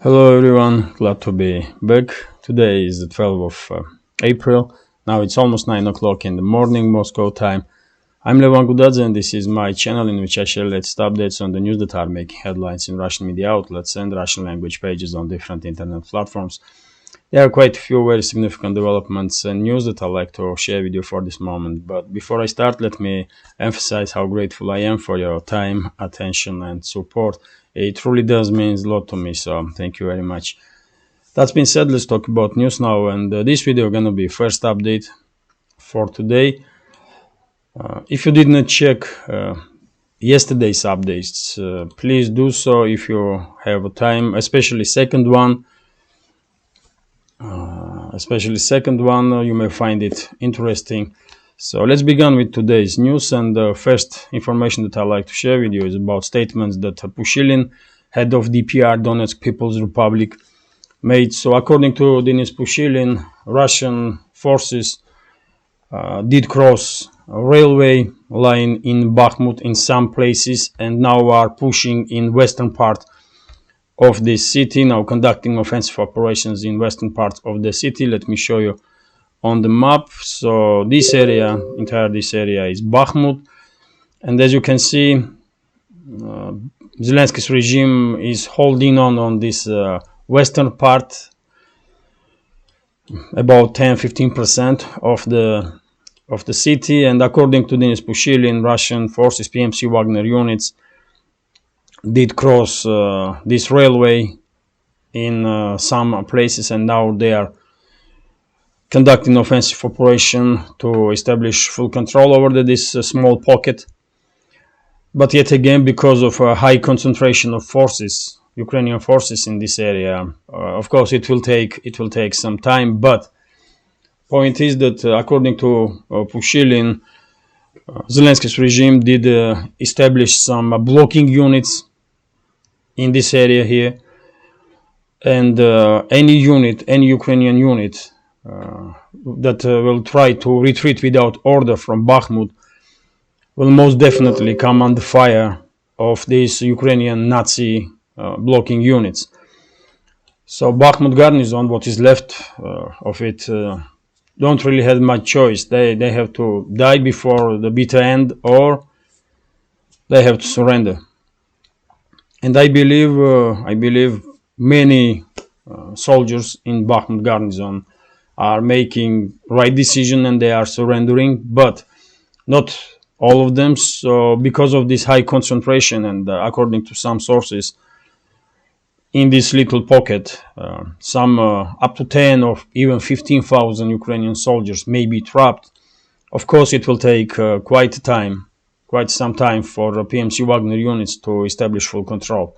Hello everyone, glad to be back. Today is the 12th of April. Now it's almost 9 o'clock in the morning, Moscow time. I'm Levan Gudadze and this is my channel in which I share latest updates on the news that are making headlines in Russian media outlets and Russian language pages on different internet platforms. There are quite a few very significant developments and news that I'd like to share with you for this moment. But before I start, let me emphasize how grateful I am for your time, attention and support. It truly does mean a lot to me, so thank you very much. That being said, let's talk about news now, and this video is gonna be first update for today. If you did not check yesterday's updates, please do so if you have time, especially second one. You may find it interesting. So let's begin with today's news, and the first information that I'd like to share with you is about statements that Pushilin, head of DPR, Donetsk People's Republic, made. So according to Denis Pushilin, Russian forces did cross a railway line in Bakhmut in some places and now are pushing in western part of the city, now conducting offensive operations in western part of the city. Let me show you on the map. So this area, this area is Bakhmut, and as you can see, Zelensky's regime is holding on this western part, about 10-15% of the city. And according to Denis Pushilin, Russian forces, PMC Wagner units, did cross this railway in some places, and now they are conducting offensive operation to establish full control over this small pocket. But yet again, because of a high concentration of forces, Ukrainian forces in this area, of course it will take some time. But point is that according to Pushilin, Zelensky's regime did establish some blocking units in this area here, and any Ukrainian unit that will try to retreat without order from Bakhmut will most definitely come under fire of these Ukrainian Nazi blocking units. So Bakhmut garnison, what is left of it, don't really have much choice. They have to die before the bitter end, or they have to surrender. And I believe many soldiers in Bakhmut garnison are making right decision and they are surrendering, but not all of them. So because of this high concentration, and according to some sources, in this little pocket, some up to 10 or even 15,000 Ukrainian soldiers may be trapped. Of course, it will take quite some time for PMC Wagner units to establish full control,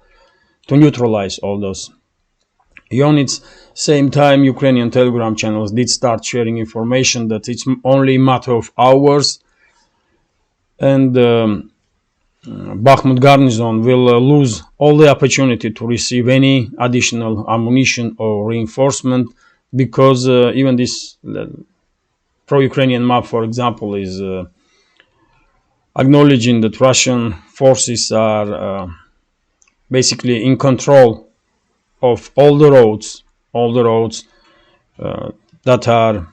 to neutralize all those units. Same time, Ukrainian Telegram channels did start sharing information that it's only a matter of hours, and Bakhmut garnison will lose all the opportunity to receive any additional ammunition or reinforcement, because even this pro-Ukrainian map, for example, is acknowledging that Russian forces are basically in control of all the roads that are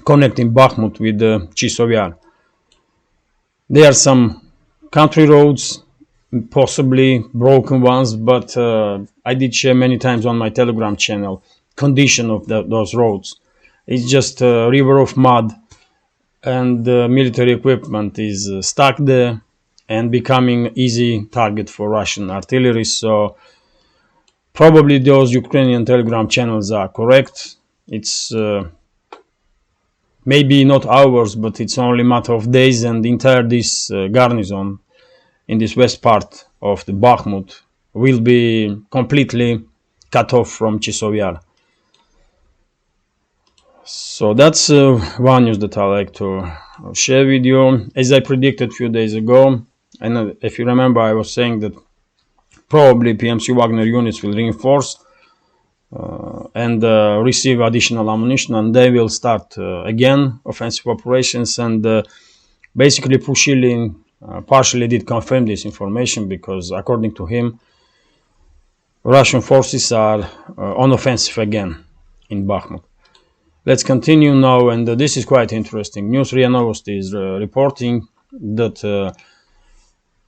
connecting Bakhmut with Chisovyar. There are some country roads, possibly broken ones, but I did share many times on my Telegram channel condition of those roads. It's just a river of mud, and military equipment is stuck there and becoming easy target for Russian artillery. So probably those Ukrainian Telegram channels are correct. It's maybe not hours, but it's only a matter of days, and this garrison in this west part of the Bakhmut will be completely cut off from Chisovyar. So that's one news that I like to share with you. As I predicted a few days ago, and if you remember, I was saying that probably PMC Wagner units will reinforce and receive additional ammunition, and they will start again offensive operations. And basically Pushilin partially did confirm this information, because according to him, Russian forces are on offensive again in Bakhmut. Let's continue now, and this is quite interesting. News RIA Novosti is reporting that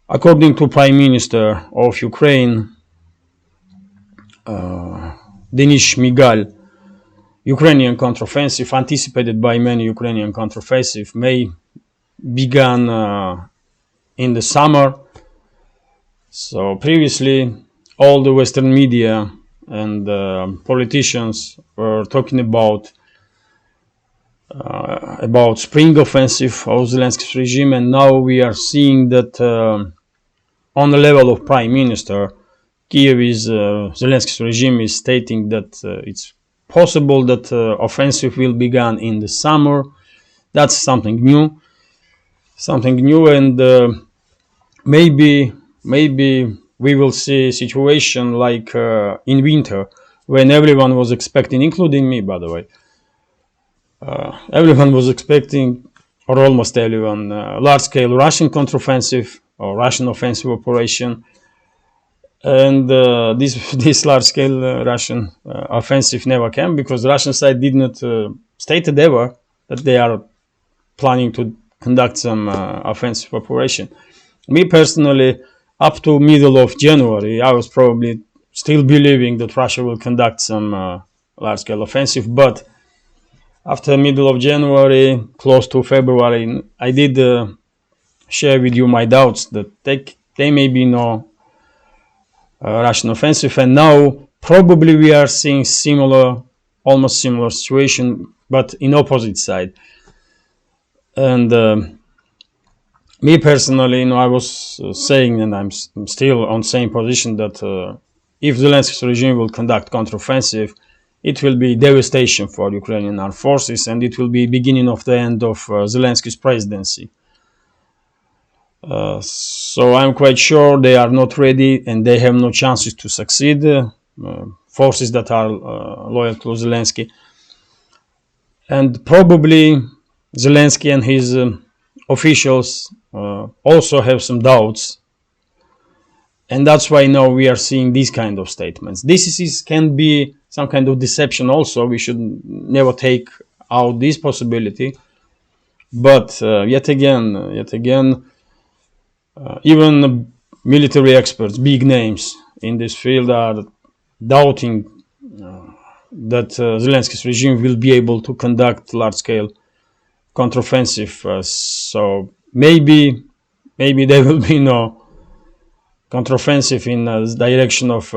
according to Prime Minister of Ukraine, Denis Shmyhal, Ukrainian counteroffensive, anticipated by many Ukrainian counteroffensive, may begin in the summer. So previously, all the Western media and politicians were talking about spring offensive of Zelensky's regime, and now we are seeing that on the level of Prime Minister, Zelensky's regime is stating that it's possible that offensive will begin in the summer. That's something new, and maybe we will see a situation like in winter, when everyone was expecting, including me, by the way, everyone was expecting, or almost everyone, large-scale Russian counteroffensive or Russian offensive operation. And this large-scale Russian offensive never came, because the Russian side did not stated ever that they are planning to conduct some offensive operation. Me personally, up to middle of January, I was probably still believing that Russia will conduct some large-scale offensive, but after middle of January, close to February, I did share with you my doubts that they may be no Russian offensive, and now probably we are seeing almost similar situation, but in opposite side. And me personally, I was saying, and I'm still on same position, that if Zelensky's regime will conduct counteroffensive, it will be devastation for Ukrainian armed forces, and it will be beginning of the end of Zelensky's presidency. So I'm quite sure they are not ready, and they have no chances to succeed. Forces that are loyal to Zelensky, and probably Zelensky and his officials also have some doubts, and that's why now we are seeing these kind of statements. This can be some kind of deception also. We should never take out this possibility, but yet again, even military experts, big names in this field, are doubting that Zelensky's regime will be able to conduct large-scale counteroffensive. So maybe there will be no counteroffensive in the direction of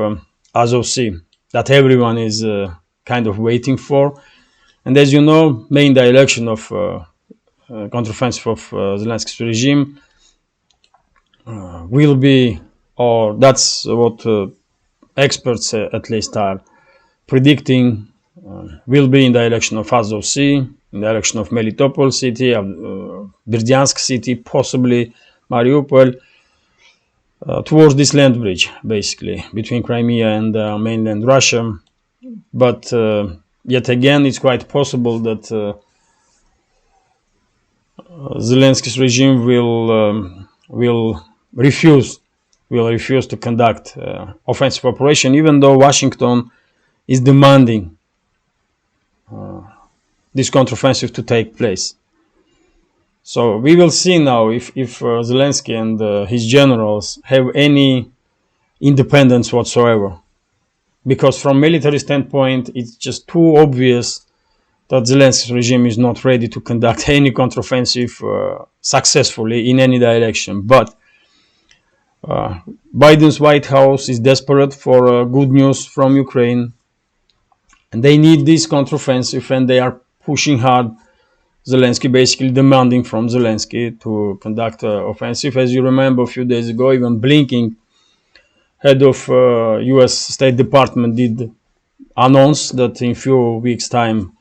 Azov Sea that everyone is kind of waiting for. And as you know, main direction of counteroffensive of Zelensky's regime will be, or that's what experts at least are predicting, will be in direction of Azov Sea, in direction of Melitopol city, Berdyansk city, possibly Mariupol, towards this land bridge, basically, between Crimea and mainland Russia. But yet again, it's quite possible that Zelensky's regime will refuse to conduct offensive operation, even though Washington is demanding this counteroffensive to take place. So we will see now if Zelensky and his generals have any independence whatsoever, because from military standpoint, it's just too obvious that Zelensky's regime is not ready to conduct any counteroffensive successfully in any direction. But Biden's White House is desperate for good news from Ukraine, and they need this counteroffensive, and they are pushing hard Zelensky, basically demanding from Zelensky to conduct offensive. As you remember, a few days ago, even Blinken, head of U.S. State Department, did announce that in a few weeks' time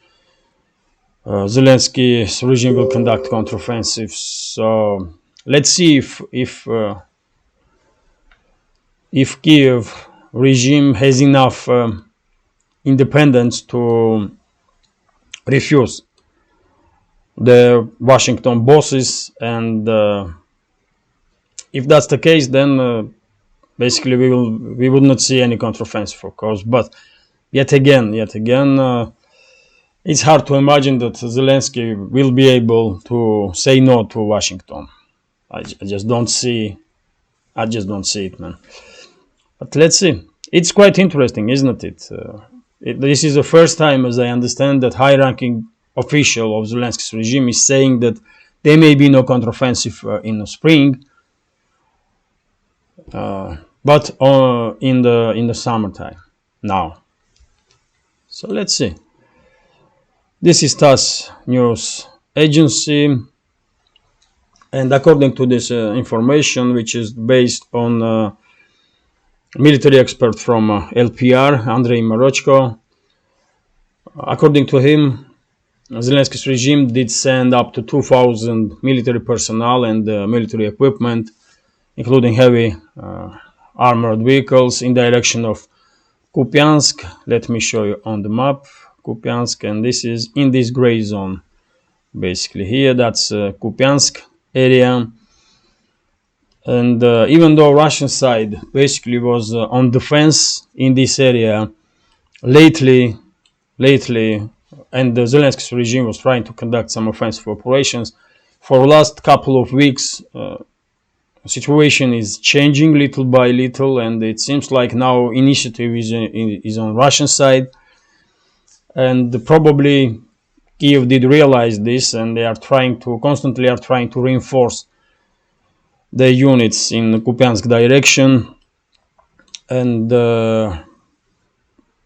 Zelensky's regime will conduct counteroffensive. So let's see if Kiev regime has enough independence to refuse the Washington bosses, and if that's the case, then basically we would not see any counteroffensive, of course. But yet again, it's hard to imagine that Zelensky will be able to say no to Washington. I just don't see. I just don't see it, man. But let's see. It's quite interesting, isn't it? This is the first time, as I understand, that high-ranking official of Zelensky's regime is saying that there may be no counteroffensive in the spring, but in the summertime now. So let's see. This is TASS news agency, and according to this information, which is based on military expert from LPR, Andrei Morochko, according to him, Zelensky's regime did send up to 2,000 military personnel and military equipment, including heavy armored vehicles, in direction of Kupiansk. Let me show you on the map Kupiansk, and this is in this gray zone. Basically here, that's Kupiansk area. And even though Russian side basically was on defense in this area lately, and the Zelensky regime was trying to conduct some offensive operations, for the last couple of weeks, the situation is changing little by little, and it seems like now initiative is on Russian side, and probably Kiev did realize this, and they are constantly trying to reinforce the units in the Kupiansk direction, and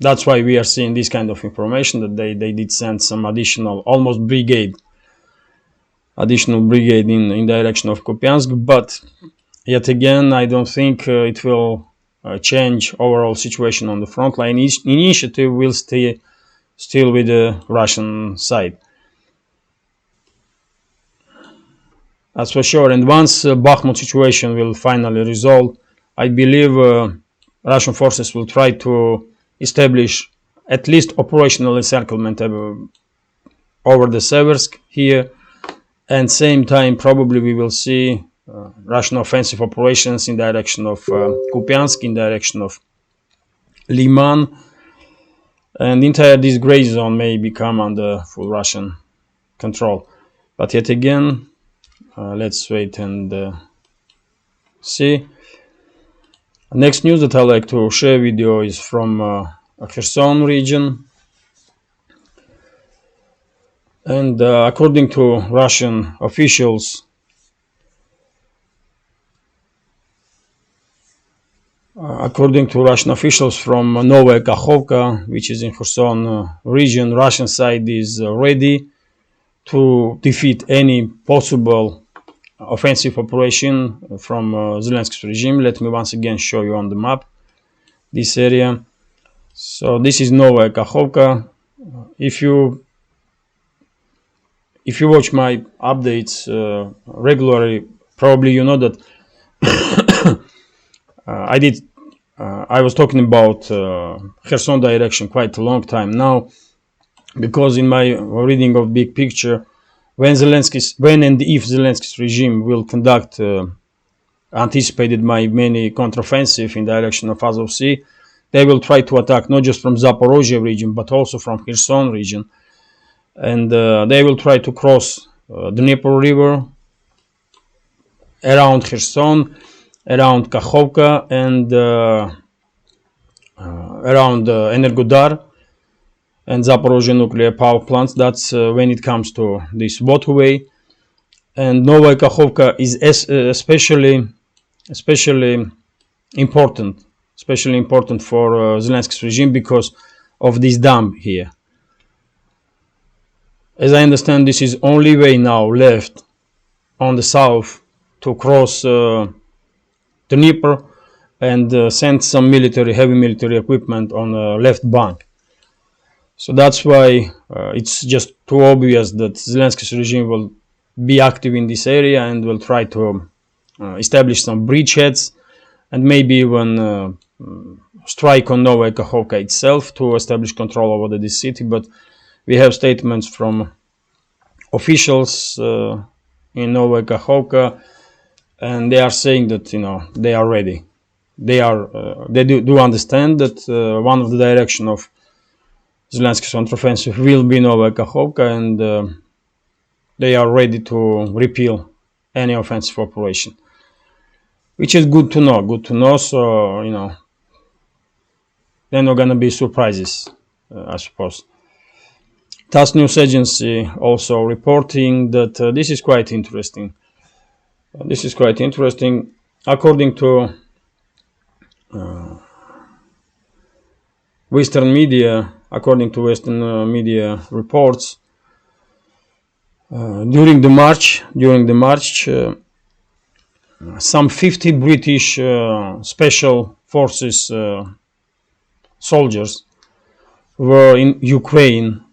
that's why we are seeing this kind of information that they did send some additional brigade in direction of Kupiansk. But yet again, I don't think it will change overall situation on the front line. Initiative will stay still with the Russian side. That's for sure. And once Bakhmut situation will finally resolve, I believe Russian forces will try to establish at least operational encirclement over the Seversk here, and same time probably we will see Russian offensive operations in direction of Kupiansk, in direction of Liman, and entire this gray zone may become under full Russian control. But yet again, let's wait and see. Next news that I like to share with you is from Kherson region, and according to Russian officials, from Novaya Kakhovka, which is in Kherson region, Russian side is ready to defeat any possible offensive operation from Zelensky's regime. Let me once again show you on the map this area. So this is Novaya Kakhovka. If you watch my updates regularly, probably you know that I was talking about Kherson direction quite a long time now, because in my reading of big picture, when and if Zelensky's regime will conduct anticipated by many counteroffensive in direction of Azov Sea, they will try to attack not just from Zaporozhye region but also from Kherson region, and they will try to cross Dnieper River around Kherson, around Kakhovka, and around Energodar and Zaporozhye nuclear power plants. That's when it comes to this waterway. And Novaya Kakhovka is especially important for Zelensky's regime because of this dam here. As I understand, this is only way now left on the south to cross the Dnieper and send some heavy military equipment on the left bank. So that's why it's just too obvious that Zelensky's regime will be active in this area and will try to establish some bridgeheads and maybe even strike on Novaya Kakhovka itself to establish control over this city. But we have statements from officials in Novaya Kakhovka, and they are saying that they are ready. they do understand that one of the direction of Zelensky's counteroffensive will be Novaya Kakhovka, and they are ready to repeal any offensive operation, which is good to know. Good to know. So there are not gonna be surprises, I suppose. TASS news agency also reporting that this is quite interesting. According to Western media reports, during the march, some 50 British special forces soldiers were in Ukraine,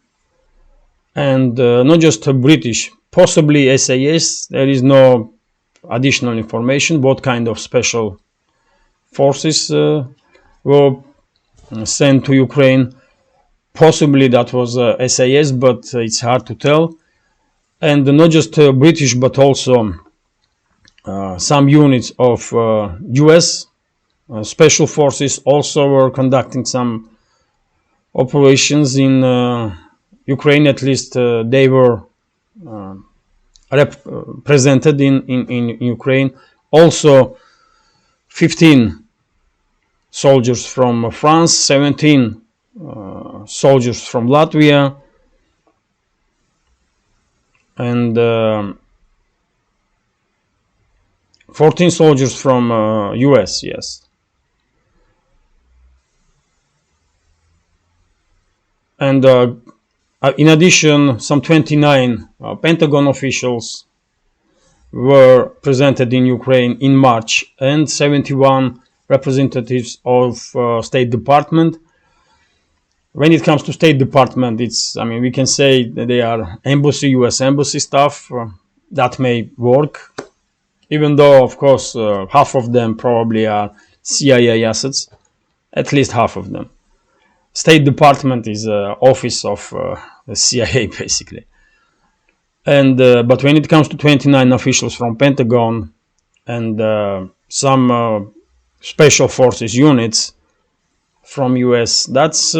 and not just British, possibly SAS. There is no additional information what kind of special forces were sent to Ukraine. Possibly that was SAS, but it's hard to tell. And not just British, but also some units of US special forces also were conducting some operations in Ukraine. At least they were represented in Ukraine. Also 15 soldiers from France, 17 soldiers from Latvia, and 14 soldiers from US, yes. And in addition, some 29 Pentagon officials were presented in Ukraine in March, and 71 representatives of State Department. When it comes to State Department, we can say that they are US embassy staff. That may work, even though, of course, half of them probably are CIA assets, at least half of them. State Department is office of the CIA, basically. And but when it comes to 29 officials from Pentagon and some special forces units from US, that's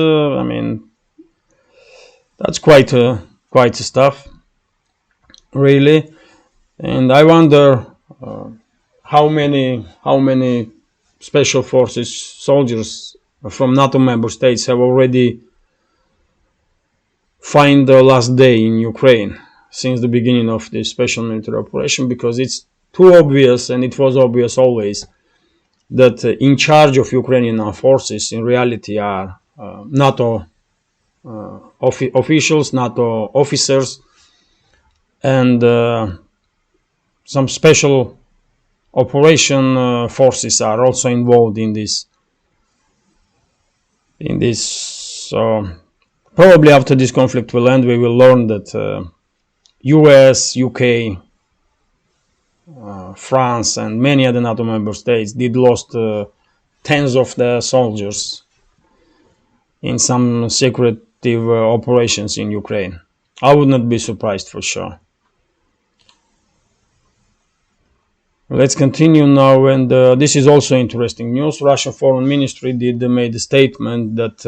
that's quite stuff, really. And I wonder how many special forces soldiers from NATO member states have already find the last day in Ukraine since the beginning of this special military operation, because it's too obvious, and it was obvious always, that in charge of Ukrainian armed forces in reality are NATO officials, NATO officers, and some special operation forces are also involved in this. So probably after this conflict will end, we will learn that US, UK, France, and many other NATO member states did lost tens of their soldiers in some secretive operations in Ukraine. I would not be surprised, for sure. Let's continue now, and this is also interesting news. Russian Foreign Ministry made a statement that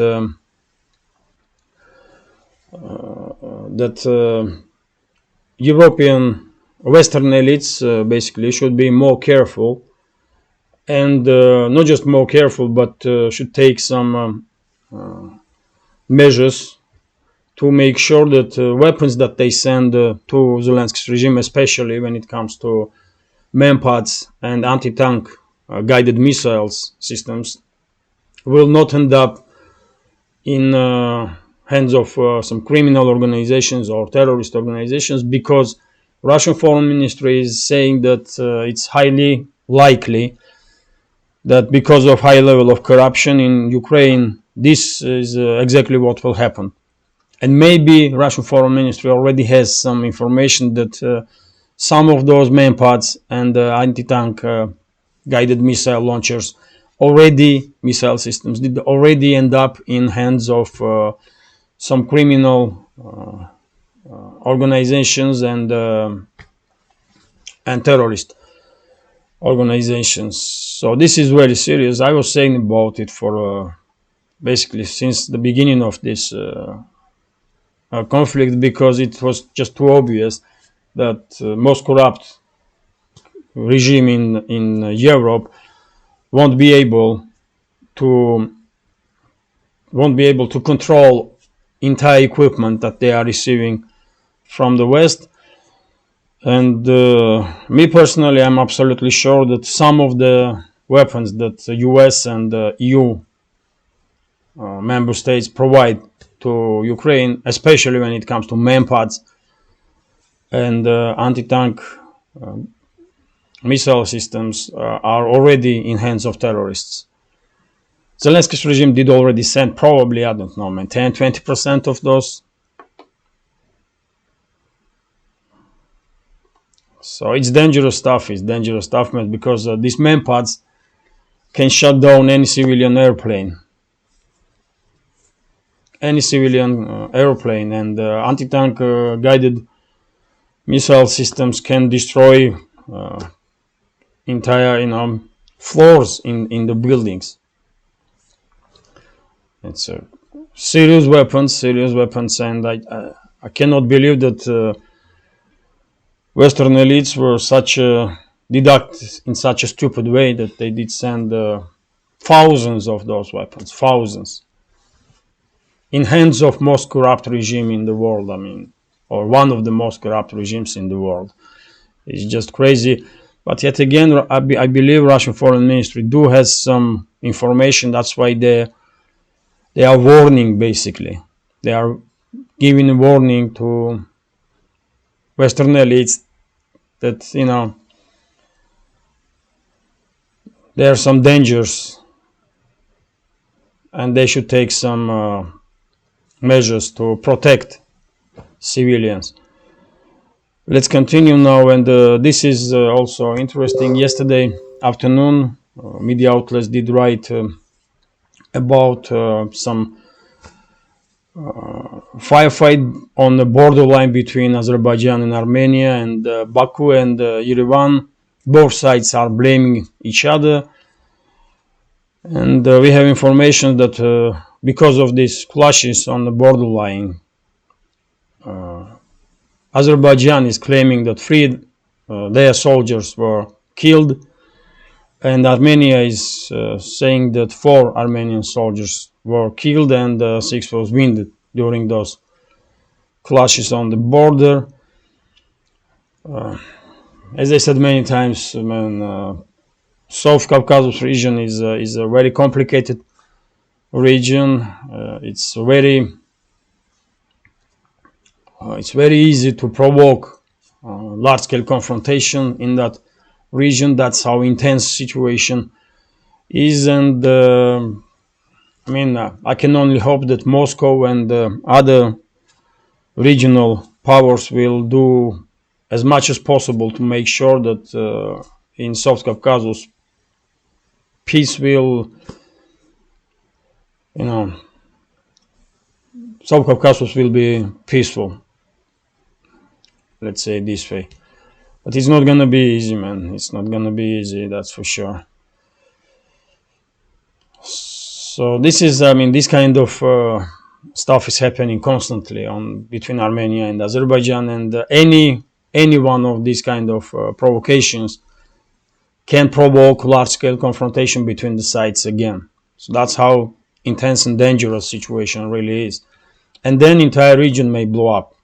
European Western elites basically should be more careful, and not just more careful, but should take some measures to make sure that weapons that they send to Zelensky's regime, especially when it comes to MANPADs and anti-tank guided missiles systems, will not end up in hands of some criminal organizations or terrorist organizations, because Russian Foreign Ministry is saying that it's highly likely that because of high level of corruption in Ukraine, this is exactly what will happen. And maybe Russian Foreign Ministry already has some information that some of those MANPADs and anti-tank guided missile launchers, missile systems, did already end up in hands of some criminal organizations and terrorists. organizations. So this is very serious. I was saying about it for basically since the beginning of this conflict, because it was just too obvious that most corrupt regime in Europe won't be able to control entire equipment that they are receiving from the West. And me personally, I'm absolutely sure that some of the weapons that the US and the EU member states provide to Ukraine, especially when it comes to MANPADs and anti-tank missile systems, are already in hands of terrorists. Zelensky's regime did already send probably, I don't know, 10-20% of those. So it's dangerous stuff. It's dangerous stuff, man, because these MANPADs can shut down any civilian airplane. And anti-tank guided missile systems can destroy entire, floors in the buildings. It's serious weapons, and I cannot believe that Western elites were deduct in such a stupid way that they did send thousands of those weapons, thousands, in hands of most corrupt regime in the world. I mean, or one of the most corrupt regimes in the world. It's just crazy. But yet again, I believe Russian Foreign Ministry has some information. That's why they are warning, basically. They are giving a warning to Western elites that, there are some dangers and they should take some measures to protect civilians. Let's continue now, and this is also interesting. Yesterday afternoon, media outlets did write about some firefight on the borderline between Azerbaijan and Armenia, and Baku and Yerevan. Both sides are blaming each other, and we have information that because of these clashes on the borderline, Azerbaijan is claiming that their soldiers were killed, and Armenia is saying that 4 Armenian soldiers were killed and 6 was wounded during those clashes on the border. As I said many times, South Caucasus region is a very complicated region. It's very easy to provoke large-scale confrontation in that region. That's how intense situation is, and I can only hope that Moscow and other regional powers will do as much as possible to make sure that in South Caucasus peace will, South Caucasus will be peaceful. Let's say this way. But it's not gonna be easy, man. It's not gonna be easy, that's for sure. So this is, this kind of stuff is happening constantly between Armenia and Azerbaijan, and any one of these kind of provocations can provoke large-scale confrontation between the sides again. So that's how intense and dangerous situation really is. And then entire region may blow up.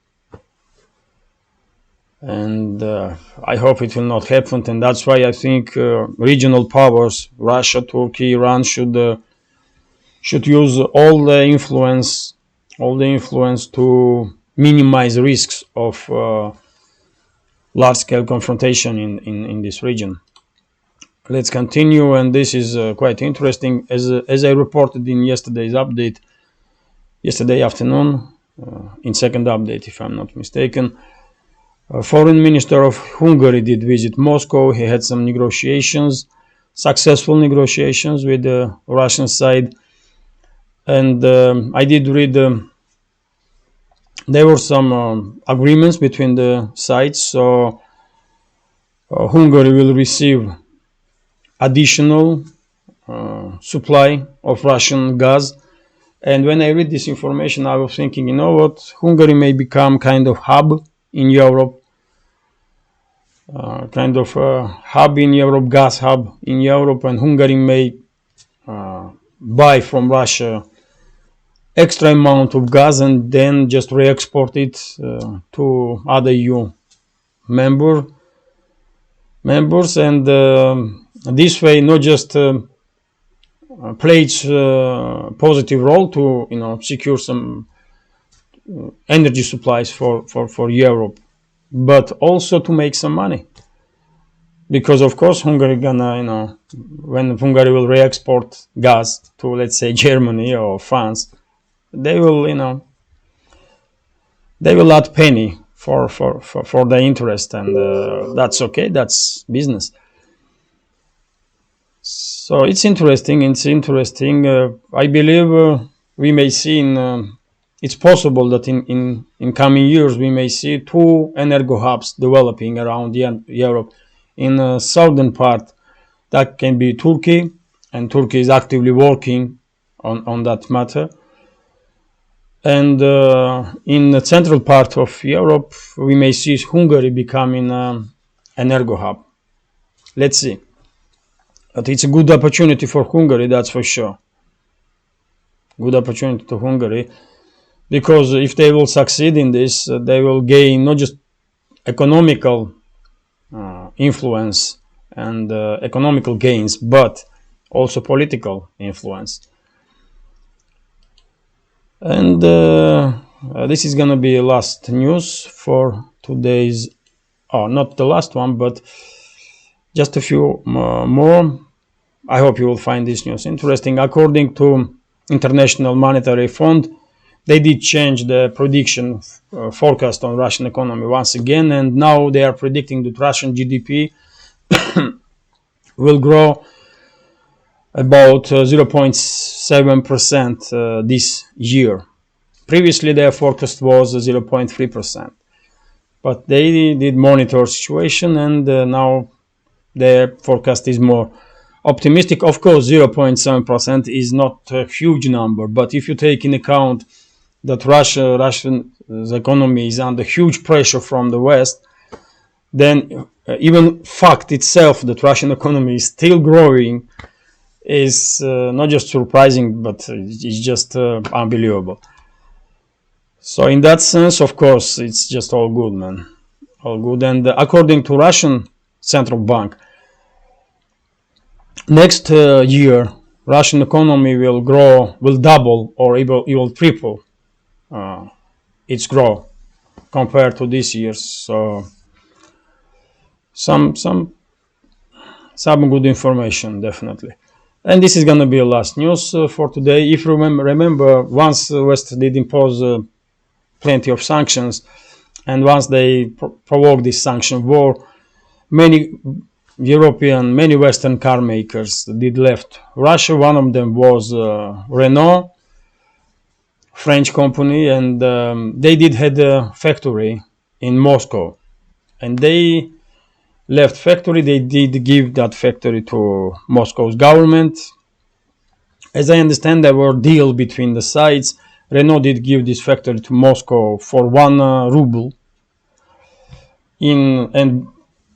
And I hope it will not happen, and that's why I think regional powers, Russia, Turkey, Iran, should use all the influence to minimize risks of large-scale confrontation in this region. Let's continue, and this is quite interesting. As I reported in yesterday afternoon, in second update, if I'm not mistaken. Foreign Minister of Hungary did visit Moscow. He had some successful negotiations with the Russian side. And I did read there were some agreements between the sides. So Hungary will receive additional supply of Russian gas. And when I read this information, I was thinking, you know what, Hungary may become kind of hub in Europe, kind of a hub in Europe, gas hub in Europe, and Hungary may buy from Russia extra amount of gas and then just re-export it to other EU members, and this way not just plays a positive role to secure some energy supplies for Europe, but also to make some money, because of course Hungary gonna when Hungary will re-export gas to, let's say, Germany or France, they will add penny for the interest, and that's okay, that's business. So it's interesting. I believe we may see it's possible that in coming years we may see two energo hubs developing around Europe. In the southern part, that can be Turkey, and Turkey is actively working on that matter. And in the central part of Europe, we may see Hungary becoming an energo hub. Let's see. But it's a good opportunity for Hungary, that's for sure. Good opportunity to Hungary, because if they will succeed in this, they will gain not just economical influence and economical gains, but also political influence. And this is gonna be last news for today's, not the last one, but just a few more. I hope you will find this news interesting. According to International Monetary Fund, they did change the prediction forecast on Russian economy once again, and now they are predicting that Russian GDP will grow about 0.7% this year. Previously, their forecast was 0.3%, but they did monitor situation, and now their forecast is more optimistic. Of course, 0.7% is not a huge number, but if you take in account that Russia's economy is under huge pressure from the West, then even fact itself that Russian economy is still growing is not just surprising, but it's just unbelievable. So in that sense, of course, it's just all good, man. All good. And according to Russian Central Bank, next year, Russian economy will double, or even triple its growth compared to this year. So some good information, definitely. And this is going to be the last news for today. If you remember, once the West did impose plenty of sanctions, and once they provoked this sanction war, many Western car makers did left Russia. One of them was Renault, French company, and they did had a factory in Moscow, and they left factory. They did give that factory to Moscow's government. As I understand, there were deal between the sides. Renault did give this factory to Moscow for 1 ruble. And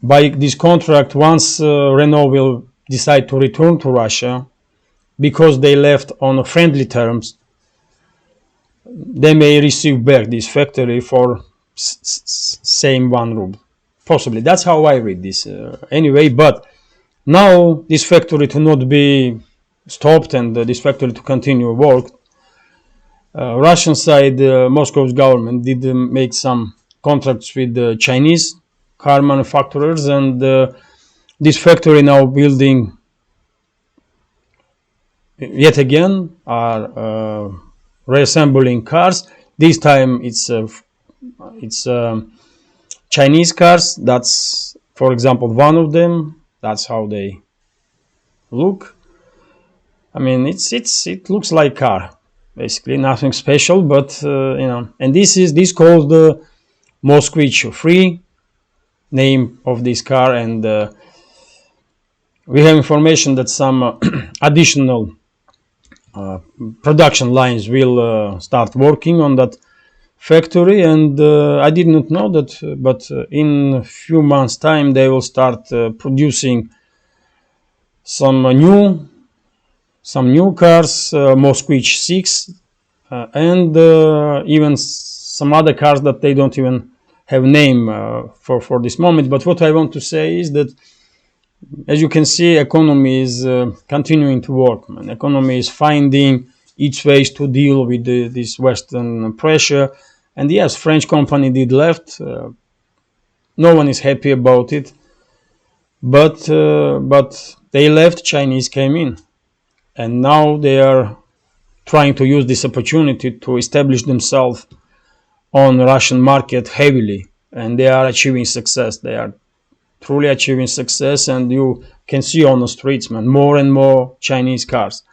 by this contract, once Renault will decide to return to Russia, because they left on friendly terms, they may receive back this factory for same 1 ruble. Possibly. That's how I read this anyway. But now this factory to not be stopped, and this factory to continue work, Russian side, Moscow's government did make some contracts with the Chinese car manufacturers, and this factory now building yet again are reassembling cars. This time it's Chinese cars. That's, for example, one of them. That's how they look. I mean, it looks like car, basically, nothing special, but and this called the Moskvich 3, name of this car, and we have information that some additional production lines will start working on that factory, and I did not know that, but in a few months time they will start producing some new cars, Moskvich 6, and even some other cars that they don't even have name for this moment. But what I want to say is that, as you can see, economy is continuing to work. Man. Economy is finding its ways to deal with this Western pressure. And yes, French company did left. No one is happy about it. But they left, Chinese came in. And now they are trying to use this opportunity to establish themselves on the Russian market heavily. And they are achieving success. They are truly achieving success, and you can see on the streets, man, more and more Chinese cars.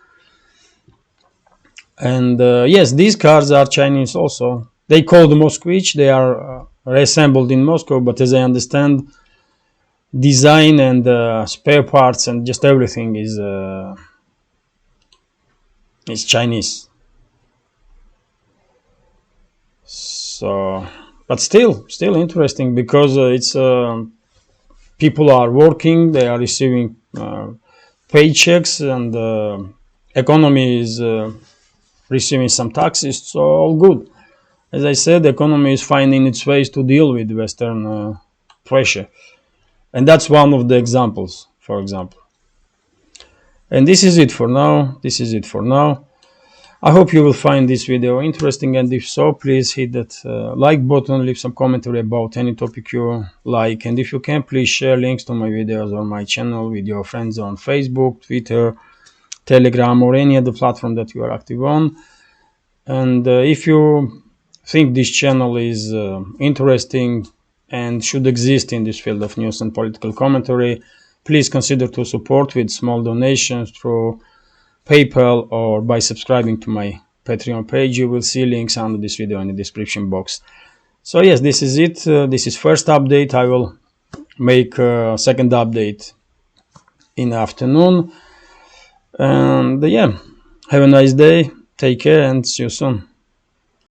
And yes, these cars are Chinese also. They call the Moskvich. They are reassembled in Moscow, but as I understand, design and spare parts and just everything is Chinese. So, but still interesting, because it's people are working, they are receiving paychecks, and economy is receiving some taxes, so all good. As I said, the economy is finding its ways to deal with Western pressure, and that's one of the examples, for example. And this is it for now. I hope you will find this video interesting, and if so, please hit that like button, leave some commentary about any topic you like, and if you can, please share links to my videos on my channel with your friends on Facebook, Twitter, Telegram, or any other platform that you are active on. And if you think this channel is interesting and should exist in this field of news and political commentary, please consider to support with small donations through PayPal or by subscribing to my Patreon page. You will see links under this video in the description box. So yes, this is it. This is first update. I will make a second update in the afternoon. And yeah, have a nice day. Take care and see you soon.